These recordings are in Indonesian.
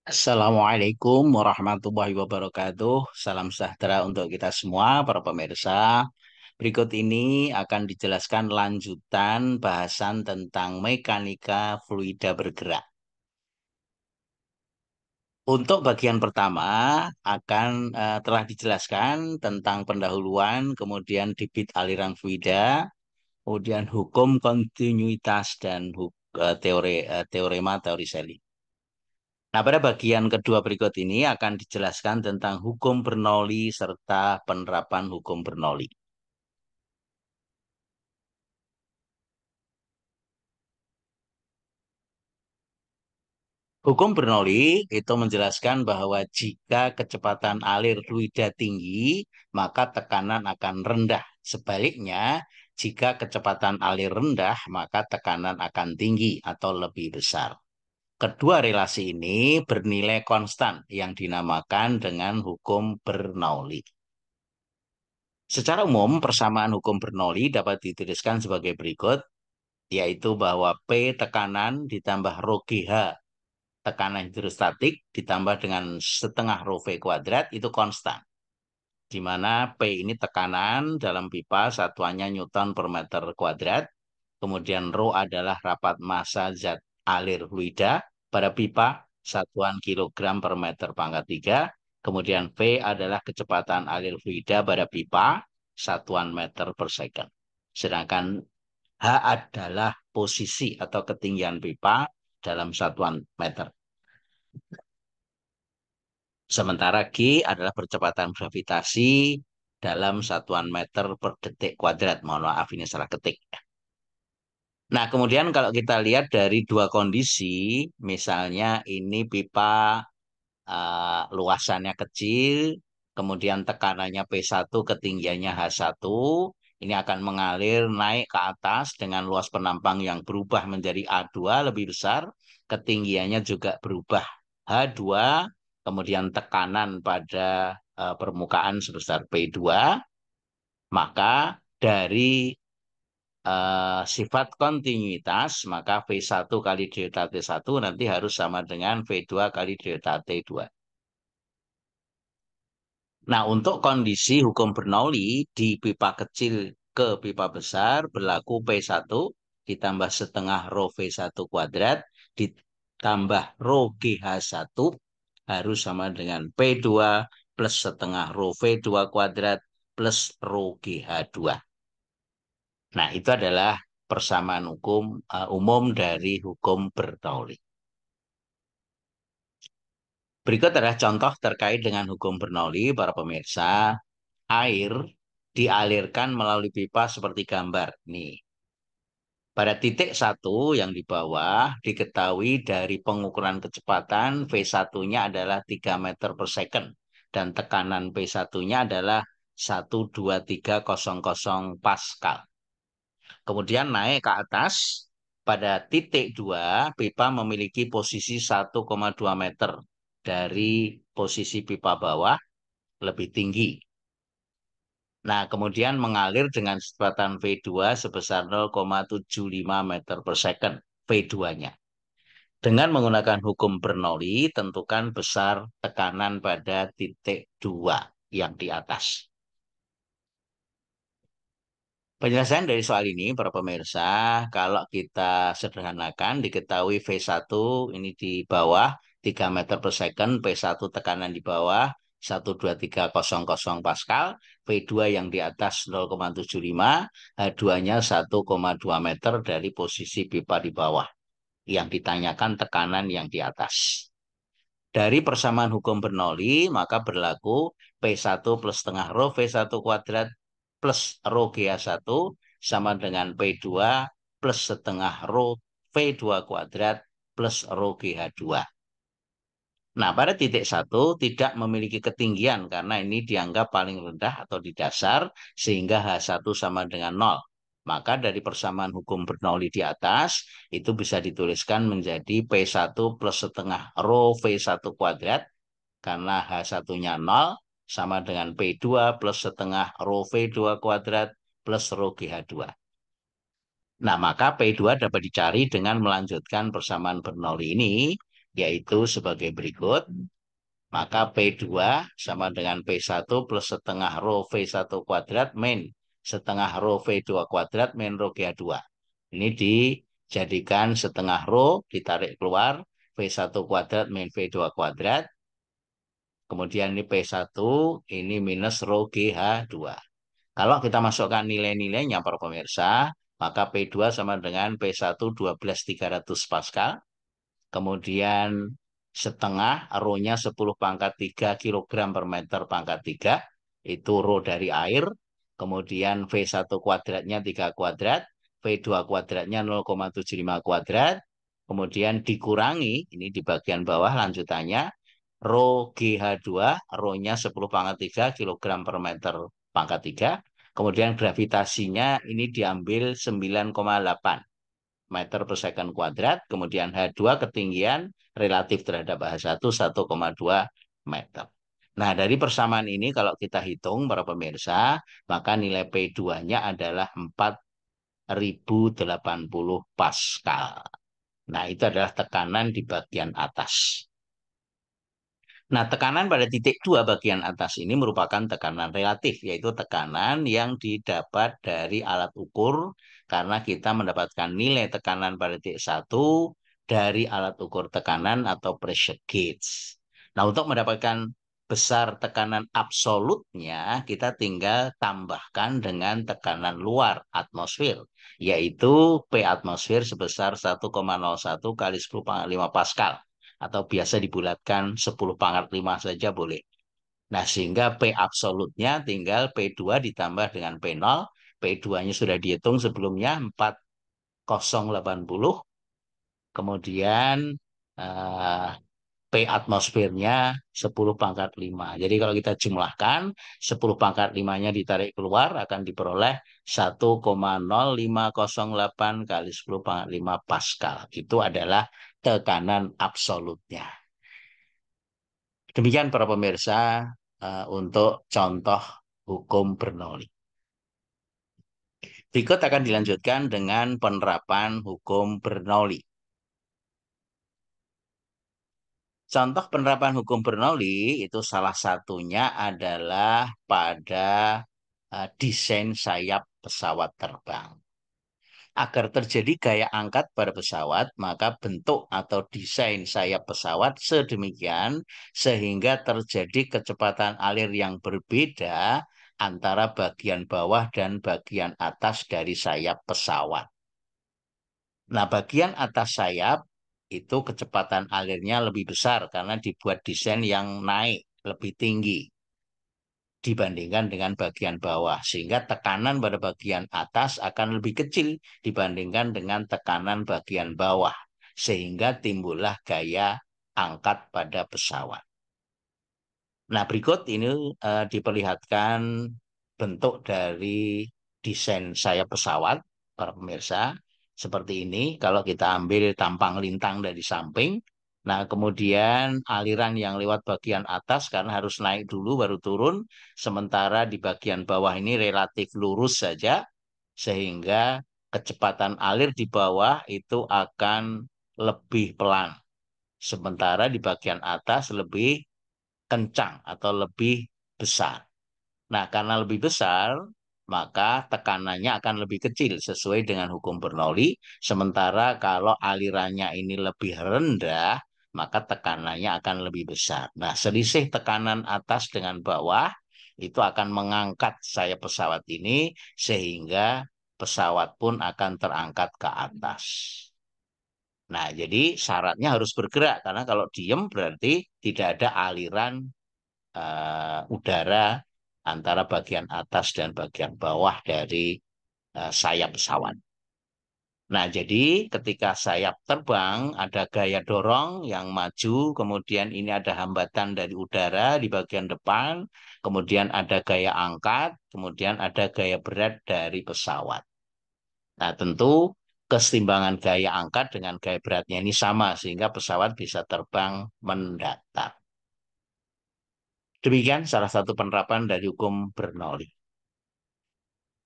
Assalamualaikum warahmatullahi wabarakatuh. Salam sejahtera untuk kita semua, para pemirsa. Berikut ini akan dijelaskan lanjutan bahasan tentang mekanika fluida bergerak. Untuk bagian pertama telah dijelaskan tentang pendahuluan, kemudian debit aliran fluida, kemudian hukum kontinuitas dan teorema teori Selly. Nah, pada bagian kedua berikut ini akan dijelaskan tentang hukum Bernoulli serta penerapan hukum Bernoulli. Hukum Bernoulli itu menjelaskan bahwa jika kecepatan alir fluida tinggi, maka tekanan akan rendah. Sebaliknya, jika kecepatan alir rendah, maka tekanan akan tinggi atau lebih besar. Kedua relasi ini bernilai konstan yang dinamakan dengan hukum Bernoulli. Secara umum, persamaan hukum Bernoulli dapat dituliskan sebagai berikut, yaitu bahwa P tekanan ditambah rho GH tekanan hidrostatik ditambah dengan setengah rho V kuadrat itu konstan. Di mana P ini tekanan dalam pipa satuannya Newton per meter kuadrat, kemudian rho adalah rapat massa zat alir fluida pada pipa satuan kilogram per meter pangkat 3, kemudian V adalah kecepatan alir fluida pada pipa satuan meter per second. Sedangkan H adalah posisi atau ketinggian pipa dalam satuan meter. Sementara G adalah percepatan gravitasi dalam satuan meter per detik kuadrat. Mohon maaf, ini salah ketik. Nah, kemudian kalau kita lihat dari dua kondisi, misalnya ini pipa luasannya kecil, kemudian tekanannya P1, ketinggiannya H1, ini akan mengalir naik ke atas dengan luas penampang yang berubah menjadi A2 lebih besar, ketinggiannya juga berubah H2, kemudian tekanan pada permukaan sebesar P2, maka dari sifat kontinuitas, maka V1 kali delta T1 nanti harus sama dengan V2 kali delta T2. Nah, untuk kondisi hukum Bernoulli di pipa kecil ke pipa besar berlaku P1 ditambah setengah rho V1 kuadrat ditambah rho GH1 harus sama dengan P2 plus setengah rho V2 kuadrat plus rho GH2. Nah, itu adalah persamaan hukum umum dari hukum Bernoulli. Berikut adalah contoh terkait dengan hukum Bernoulli, para pemirsa. Air dialirkan melalui pipa seperti gambar. Nih, pada titik 1 yang di bawah diketahui dari pengukuran kecepatan V1-nya adalah 3 meter per second dan tekanan P1-nya adalah 12300 Pascal. Kemudian naik ke atas, pada titik 2 pipa memiliki posisi 1,2 meter dari posisi pipa bawah lebih tinggi. Nah, kemudian mengalir dengan kecepatan V2 sebesar 0,75 meter per second, V2-nya. Dengan menggunakan hukum Bernoulli, tentukan besar tekanan pada titik 2 yang di atas. Penjelasan dari soal ini, para pemirsa, kalau kita sederhanakan, diketahui V1 ini di bawah 3 meter per second, P1 tekanan di bawah 12300 Pascal, V2 yang di atas 0,75, H2-nya 1,2 meter dari posisi pipa di bawah. Yang ditanyakan tekanan yang di atas. Dari persamaan hukum Bernoulli, maka berlaku P1 plus setengah rho V1 kuadrat plus rho GH1 sama dengan P2 plus setengah rho V2 kuadrat plus rho GH2. Nah, pada titik 1 tidak memiliki ketinggian karena ini dianggap paling rendah atau di dasar sehingga H1 sama dengan 0. Maka dari persamaan hukum Bernoulli di atas itu bisa dituliskan menjadi P1 plus setengah rho V1 kuadrat karena H1-nya 0 sama dengan P2 plus setengah rho V2 kuadrat plus rho GH2. Nah, maka P2 dapat dicari dengan melanjutkan persamaan Bernoulli ini, yaitu sebagai berikut. Maka P2 sama dengan P1 plus setengah rho V1 kuadrat min setengah rho V2 kuadrat min rho GH2. Ini dijadikan setengah rho, ditarik keluar, V1 kuadrat min V2 kuadrat. Kemudian ini P1, ini minus rho GH2. Kalau kita masukkan nilai-nilainya para pemirsa, maka P2 sama dengan P1 12.300 Pascal. Kemudian setengah rho-nya 10 pangkat 3 kilogram per meter pangkat 3. Itu rho dari air. Kemudian V1 kuadratnya 3 kuadrat. V2 kuadratnya 0,75 kuadrat. Kemudian dikurangi, ini di bagian bawah lanjutannya, rho GH2, rho-nya 10 pangkat 3 kilogram per meter pangkat 3. Kemudian gravitasinya ini diambil 9,8 meter per second kuadrat, kemudian H2 ketinggian relatif terhadap H1 1,2 meter. Nah, dari persamaan ini kalau kita hitung para pemirsa, maka nilai P2-nya adalah 4080 Pascal. Nah, itu adalah tekanan di bagian atas. Nah, tekanan pada titik 2 bagian atas ini merupakan tekanan relatif, yaitu tekanan yang didapat dari alat ukur karena kita mendapatkan nilai tekanan pada titik 1 dari alat ukur tekanan atau pressure gauge. Nah, untuk mendapatkan besar tekanan absolutnya, kita tinggal tambahkan dengan tekanan luar atmosfer, yaitu P atmosfer sebesar 1,01 kali 10⁵ Pascal atau biasa dibulatkan 10 pangkat 5 saja boleh. Nah, sehingga P absolutnya tinggal P2 ditambah dengan P0. P2-nya sudah dihitung sebelumnya 4080. Kemudian eh, P atmosfernya 10 pangkat 5. Jadi kalau kita jumlahkan 10 pangkat 5-nya ditarik keluar akan diperoleh 1,0508 kali 10 pangkat 5 Pascal. Itu adalah tekanan absolutnya. Demikian para pemirsa untuk contoh hukum Bernoulli. Berikut akan dilanjutkan dengan penerapan hukum Bernoulli. Contoh penerapan hukum Bernoulli itu salah satunya adalah pada desain sayap pesawat terbang. Agar terjadi gaya angkat pada pesawat, maka bentuk atau desain sayap pesawat sedemikian sehingga terjadi kecepatan alir yang berbeda antara bagian bawah dan bagian atas dari sayap pesawat. Nah, bagian atas sayap itu kecepatan alirnya lebih besar karena dibuat desain yang naik lebih tinggi dibandingkan dengan bagian bawah, sehingga tekanan pada bagian atas akan lebih kecil dibandingkan dengan tekanan bagian bawah, sehingga timbullah gaya angkat pada pesawat. Nah, berikut ini diperlihatkan bentuk dari desain sayap pesawat, para pemirsa. Seperti ini, kalau kita ambil tampang lintang dari samping, nah kemudian aliran yang lewat bagian atas karena harus naik dulu baru turun, sementara di bagian bawah ini relatif lurus saja, sehingga kecepatan alir di bawah itu akan lebih pelan. Sementara di bagian atas lebih kencang atau lebih besar. Nah, karena lebih besar, maka tekanannya akan lebih kecil sesuai dengan hukum Bernoulli. Sementara kalau alirannya ini lebih rendah, maka tekanannya akan lebih besar. Nah, selisih tekanan atas dengan bawah itu akan mengangkat sayap pesawat ini sehingga pesawat pun akan terangkat ke atas. Nah, jadi syaratnya harus bergerak karena kalau diem berarti tidak ada aliran udara antara bagian atas dan bagian bawah dari sayap pesawat. Nah, jadi ketika sayap terbang ada gaya dorong yang maju, kemudian ini ada hambatan dari udara di bagian depan, kemudian ada gaya angkat, kemudian ada gaya berat dari pesawat. Nah, tentu kesetimbangan gaya angkat dengan gaya beratnya ini sama sehingga pesawat bisa terbang mendatar. Demikian salah satu penerapan dari hukum Bernoulli.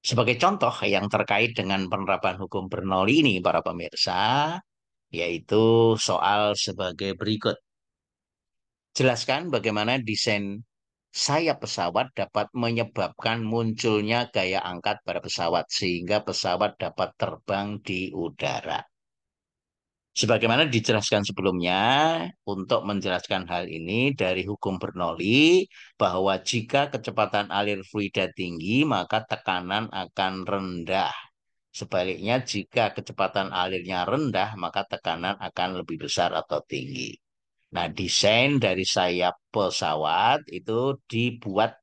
Sebagai contoh yang terkait dengan penerapan hukum Bernoulli ini, para pemirsa, yaitu soal sebagai berikut. Jelaskan bagaimana desain sayap pesawat dapat menyebabkan munculnya gaya angkat pada pesawat sehingga pesawat dapat terbang di udara. Sebagaimana dijelaskan sebelumnya, untuk menjelaskan hal ini dari hukum Bernoulli bahwa jika kecepatan alir fluida tinggi, maka tekanan akan rendah. Sebaliknya, jika kecepatan alirnya rendah, maka tekanan akan lebih besar atau tinggi. Nah, desain dari sayap pesawat itu dibuat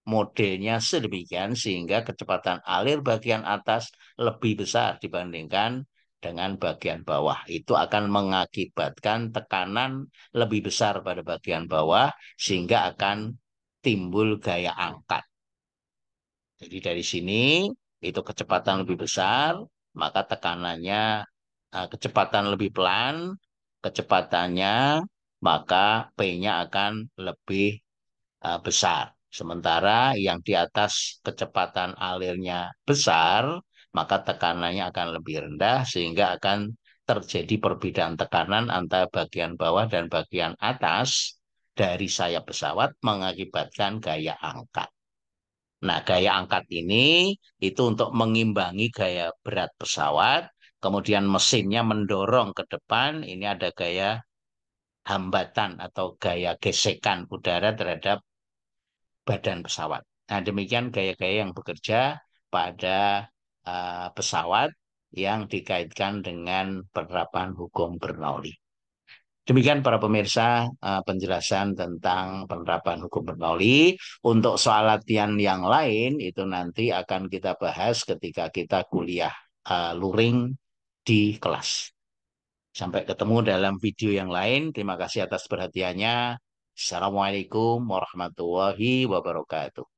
modelnya sedemikian sehingga kecepatan alir bagian atas lebih besar dibandingkan dengan bagian bawah. Itu akan mengakibatkan tekanan lebih besar pada bagian bawah sehingga akan timbul gaya angkat. Jadi dari sini itu kecepatan lebih besar, maka tekanannya kecepatan lebih pelan, kecepatannya maka P-nya akan lebih besar. Sementara yang di atas kecepatan alirnya besar, maka tekanannya akan lebih rendah sehingga akan terjadi perbedaan tekanan antara bagian bawah dan bagian atas dari sayap pesawat mengakibatkan gaya angkat. Nah, gaya angkat ini itu untuk mengimbangi gaya berat pesawat, kemudian mesinnya mendorong ke depan, ini ada gaya hambatan atau gaya gesekan udara terhadap badan pesawat. Nah, demikian gaya-gaya yang bekerja pada pesawat yang dikaitkan dengan penerapan hukum Bernoulli. Demikian para pemirsa penjelasan tentang penerapan hukum Bernoulli. Untuk soal latihan yang lain itu nanti akan kita bahas ketika kita kuliah luring di kelas. Sampai ketemu dalam video yang lain. Terima kasih atas perhatiannya. Assalamualaikum warahmatullahi wabarakatuh.